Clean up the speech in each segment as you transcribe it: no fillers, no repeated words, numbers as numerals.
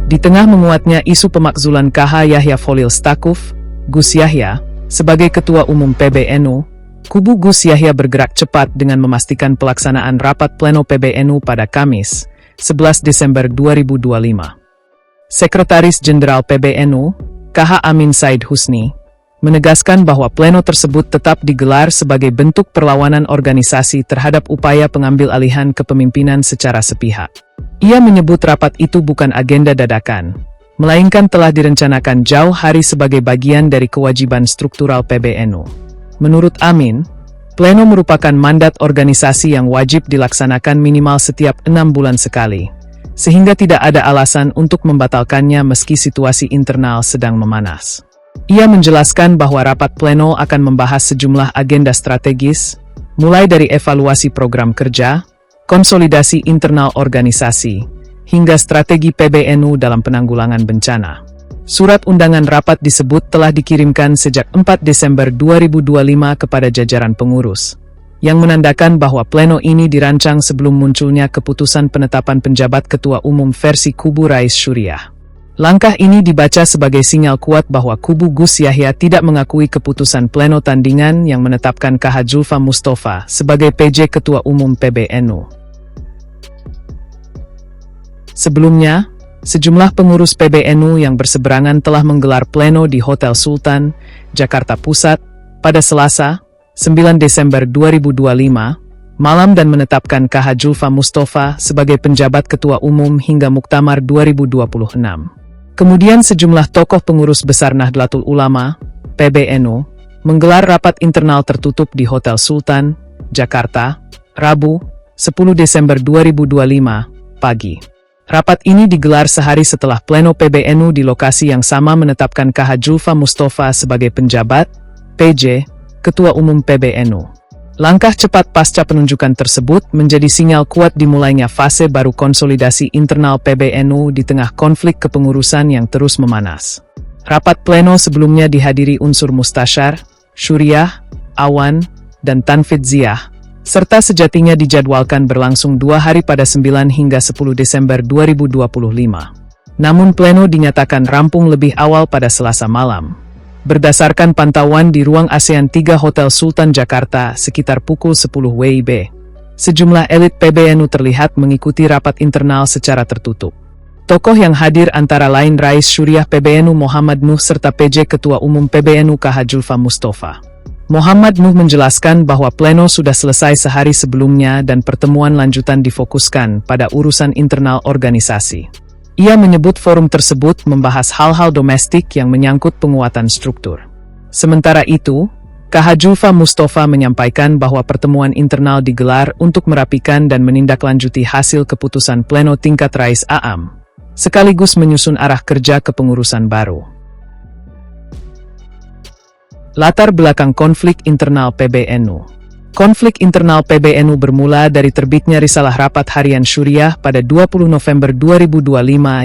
Di tengah menguatnya isu pemakzulan KH Yahya Khalil Stakuf, Gus Yahya, sebagai Ketua Umum PBNU, kubu Gus Yahya bergerak cepat dengan memastikan pelaksanaan rapat pleno PBNU pada Kamis, 11 Desember 2025. Sekretaris Jenderal PBNU, KH Amin Said Husni, menegaskan bahwa pleno tersebut tetap digelar sebagai bentuk perlawanan organisasi terhadap upaya pengambil alihan kepemimpinan secara sepihak. Ia menyebut rapat itu bukan agenda dadakan, melainkan telah direncanakan jauh hari sebagai bagian dari kewajiban struktural PBNU. Menurut Amin, pleno merupakan mandat organisasi yang wajib dilaksanakan minimal setiap 6 bulan sekali, sehingga tidak ada alasan untuk membatalkannya meski situasi internal sedang memanas. Ia menjelaskan bahwa rapat pleno akan membahas sejumlah agenda strategis, mulai dari evaluasi program kerja, konsolidasi internal organisasi, hingga strategi PBNU dalam penanggulangan bencana. Surat undangan rapat disebut telah dikirimkan sejak 4 Desember 2025 kepada jajaran pengurus, yang menandakan bahwa pleno ini dirancang sebelum munculnya keputusan penetapan penjabat Ketua Umum versi kubu Rais Syuriah. Langkah ini dibaca sebagai sinyal kuat bahwa kubu Gus Yahya tidak mengakui keputusan pleno tandingan yang menetapkan KH Julfa Mustafa sebagai PJ Ketua Umum PBNU. Sebelumnya, sejumlah pengurus PBNU yang berseberangan telah menggelar pleno di Hotel Sultan, Jakarta Pusat, pada Selasa, 9 Desember 2025, malam dan menetapkan KH Julfa Mustafa sebagai penjabat Ketua Umum hingga Muktamar 2026. Kemudian sejumlah tokoh pengurus besar Nahdlatul Ulama, PBNU, menggelar rapat internal tertutup di Hotel Sultan, Jakarta, Rabu, 10 Desember 2025, pagi. Rapat ini digelar sehari setelah pleno PBNU di lokasi yang sama menetapkan KH Julfa Mustafa sebagai penjabat, PJ, Ketua Umum PBNU. Langkah cepat pasca penunjukan tersebut menjadi sinyal kuat dimulainya fase baru konsolidasi internal PBNU di tengah konflik kepengurusan yang terus memanas. Rapat pleno sebelumnya dihadiri unsur Mustasyar, Syuriah, Awan, dan Tanfid Ziyah, serta sejatinya dijadwalkan berlangsung 2 hari pada 9 hingga 10 Desember 2025. Namun pleno dinyatakan rampung lebih awal pada Selasa malam. Berdasarkan pantauan di ruang ASEAN 3 Hotel Sultan Jakarta sekitar pukul 10 WIB, sejumlah elit PBNU terlihat mengikuti rapat internal secara tertutup. Tokoh yang hadir antara lain Rais Syuriah PBNU Muhammad Nuh serta PJ Ketua Umum PBNU KH Julfa Mustafa. Muhammad Nuh menjelaskan bahwa pleno sudah selesai sehari sebelumnya dan pertemuan lanjutan difokuskan pada urusan internal organisasi. Ia menyebut forum tersebut membahas hal-hal domestik yang menyangkut penguatan struktur. Sementara itu, KH Julfa Mustafa menyampaikan bahwa pertemuan internal digelar untuk merapikan dan menindaklanjuti hasil keputusan pleno tingkat Rais Aam, sekaligus menyusun arah kerja kepengurusan baru. Latar belakang konflik internal PBNU. Konflik internal PBNU bermula dari terbitnya risalah rapat harian Syuriah pada 20 November 2025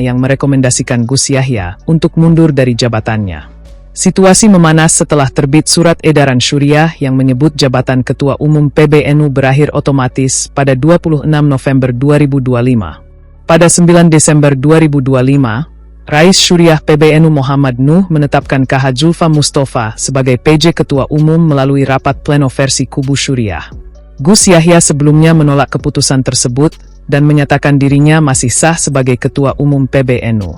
yang merekomendasikan Gus Yahya untuk mundur dari jabatannya. Situasi memanas setelah terbit surat edaran Syuriah yang menyebut jabatan Ketua Umum PBNU berakhir otomatis pada 26 November 2025. Pada 9 Desember 2025, Rais Syuriah PBNU Muhammad Nuh menetapkan KH Julfa Mustafa sebagai PJ Ketua Umum melalui rapat pleno versi kubu Syuriah. Gus Yahya sebelumnya menolak keputusan tersebut dan menyatakan dirinya masih sah sebagai Ketua Umum PBNU.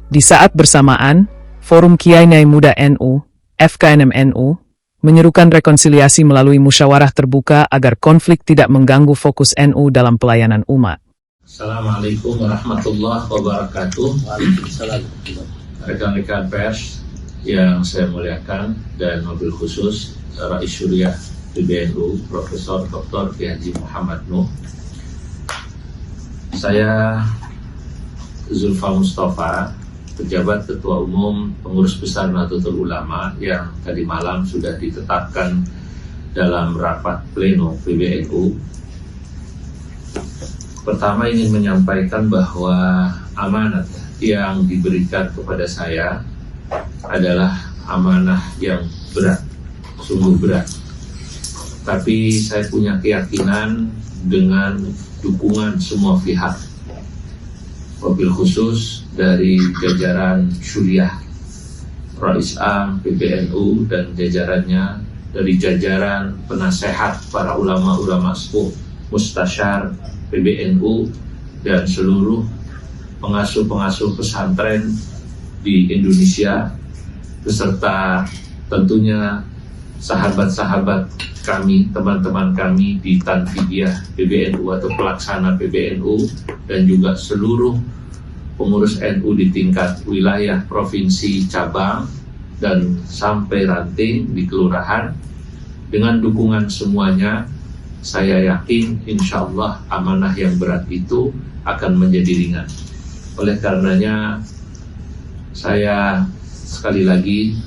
Di saat bersamaan, Forum Kiai Nai Muda NU, FKNM-NU, menyerukan rekonsiliasi melalui musyawarah terbuka agar konflik tidak mengganggu fokus NU dalam pelayanan umat. Assalamualaikum warahmatullahi wabarakatuh. Rekan-rekan pers yang saya muliakan dan mobil khusus Rais Syuriah PBNU Profesor Dr. Haji Muhammad Nuh. Saya Julfa Mustafa, pejabat Ketua Umum Pengurus Besar Nahdlatul Ulama yang tadi malam sudah ditetapkan dalam rapat pleno PBNU. Pertama ingin menyampaikan bahwa amanat yang diberikan kepada saya adalah amanah yang berat, sungguh berat. Tapi saya punya keyakinan dengan dukungan semua pihak, wabil khusus dari jajaran Syuriah Rais Am PBNU dan jajarannya, dari jajaran penasehat para ulama-ulama sepuh mustasyar PBNU dan seluruh pengasuh-pengasuh pesantren di Indonesia, beserta tentunya sahabat-sahabat kami, teman-teman kami di Tanfidiyah PBNU atau pelaksana PBNU, dan juga seluruh pengurus NU di tingkat wilayah, provinsi, cabang, dan sampai ranting di kelurahan. Dengan dukungan semuanya, saya yakin insya Allah amanah yang berat itu akan menjadi ringan. Oleh karenanya, saya sekali lagi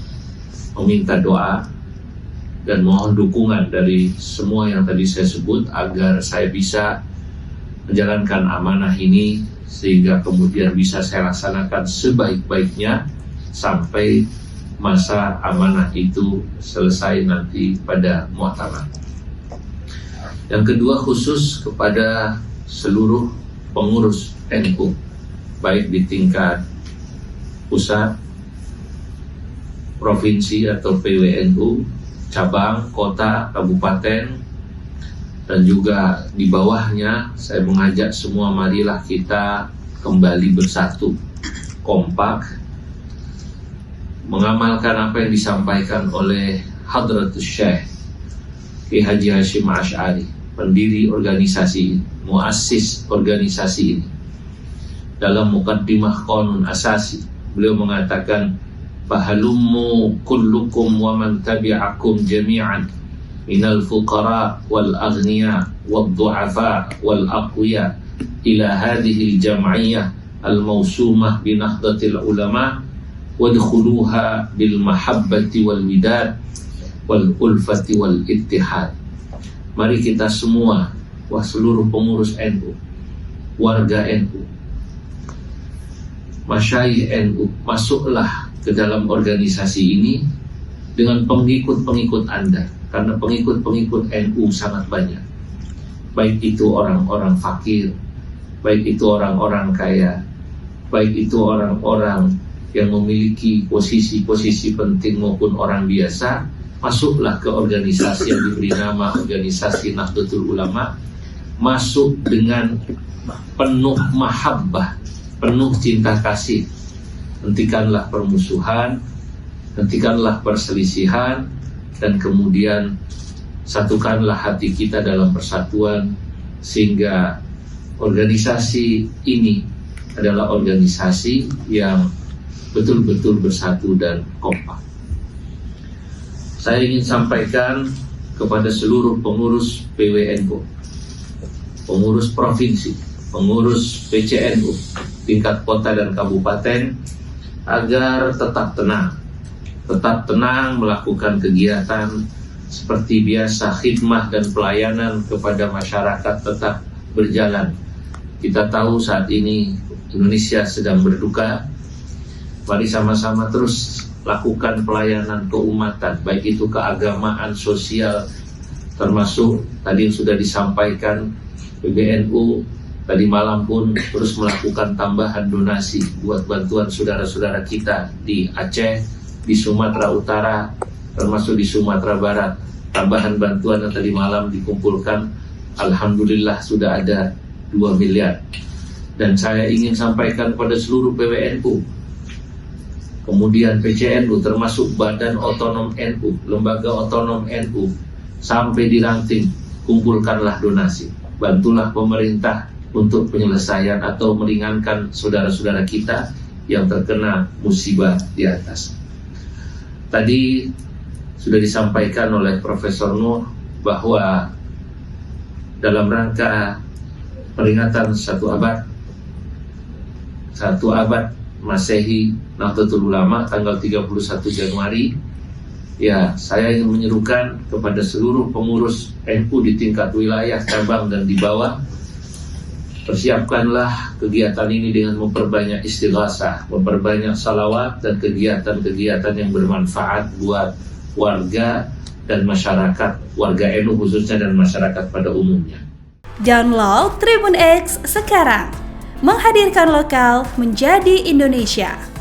meminta doa dan mohon dukungan dari semua yang tadi saya sebut agar saya bisa menjalankan amanah ini sehingga kemudian bisa saya laksanakan sebaik-baiknya sampai masa amanah itu selesai nanti pada Mu'tamar. Yang kedua, khusus kepada seluruh pengurus NU, baik di tingkat pusat, provinsi atau PWNU, cabang, kota, kabupaten, dan juga di bawahnya saya mengajak semua, marilah kita kembali bersatu, kompak, mengamalkan apa yang disampaikan oleh Hadratus Syekh Ki Haji Hashim Asy'ari, pendiri organisasi ini, muassis organisasi ini. Dalam Muqaddimah Qanun Asasi, beliau mengatakan, fahalummu kullukum wa man tabi'akum jami'an minal fuqara wal aghniya wal du'afa wal aqwiya ila hadhihi jam'iyyah al mawsumah bi nahdlatil ulama wadkhuluha bil mahabbati wal widad wal ulfati wal ittihad. Mari kita semua, seluruh pengurus NU, warga NU, masyayikh NU, masuklah ke dalam organisasi ini dengan pengikut-pengikut Anda, karena pengikut-pengikut NU sangat banyak, baik itu orang-orang fakir, baik itu orang-orang kaya, baik itu orang-orang yang memiliki posisi-posisi penting maupun orang biasa. Masuklah ke organisasi yang diberi nama organisasi Nahdlatul Ulama, masuk dengan penuh mahabbah, penuh cinta kasih. Hentikanlah permusuhan, hentikanlah perselisihan, dan kemudian satukanlah hati kita dalam persatuan, sehingga organisasi ini adalah organisasi yang betul-betul bersatu dan kompak. Saya ingin sampaikan kepada seluruh pengurus PWNU, pengurus provinsi, pengurus PCNU, tingkat kota dan kabupaten, agar tetap tenang melakukan kegiatan seperti biasa. Khidmah dan pelayanan kepada masyarakat tetap berjalan. Kita tahu saat ini Indonesia sedang berduka. Mari sama-sama terus lakukan pelayanan keumatan, baik itu keagamaan, sosial, termasuk tadi yang sudah disampaikan PBNU tadi malam pun terus melakukan tambahan donasi buat bantuan saudara-saudara kita di Aceh, di Sumatera Utara, termasuk di Sumatera Barat. Tambahan bantuan yang tadi malam dikumpulkan, alhamdulillah sudah ada 2 miliar. Dan saya ingin sampaikan pada seluruh PWNU, kemudian PCNU, termasuk Badan Otonom NU, Lembaga Otonom NU, sampai di ranting, kumpulkanlah donasi. Bantulah pemerintah untuk penyelesaian atau meringankan saudara-saudara kita yang terkena musibah di atas. Tadi sudah disampaikan oleh Profesor Nur bahwa dalam rangka peringatan satu abad Masehi Nahdlatul Ulama tanggal 31 Januari, ya, saya ingin menyerukan kepada seluruh pengurus NU di tingkat wilayah, cabang, dan di bawah, persiapkanlah kegiatan ini dengan memperbanyak istighasah, memperbanyak salawat, dan kegiatan-kegiatan yang bermanfaat buat warga dan masyarakat, warga NU khususnya dan masyarakat pada umumnya. Download Tribun X sekarang, menghadirkan lokal menjadi Indonesia.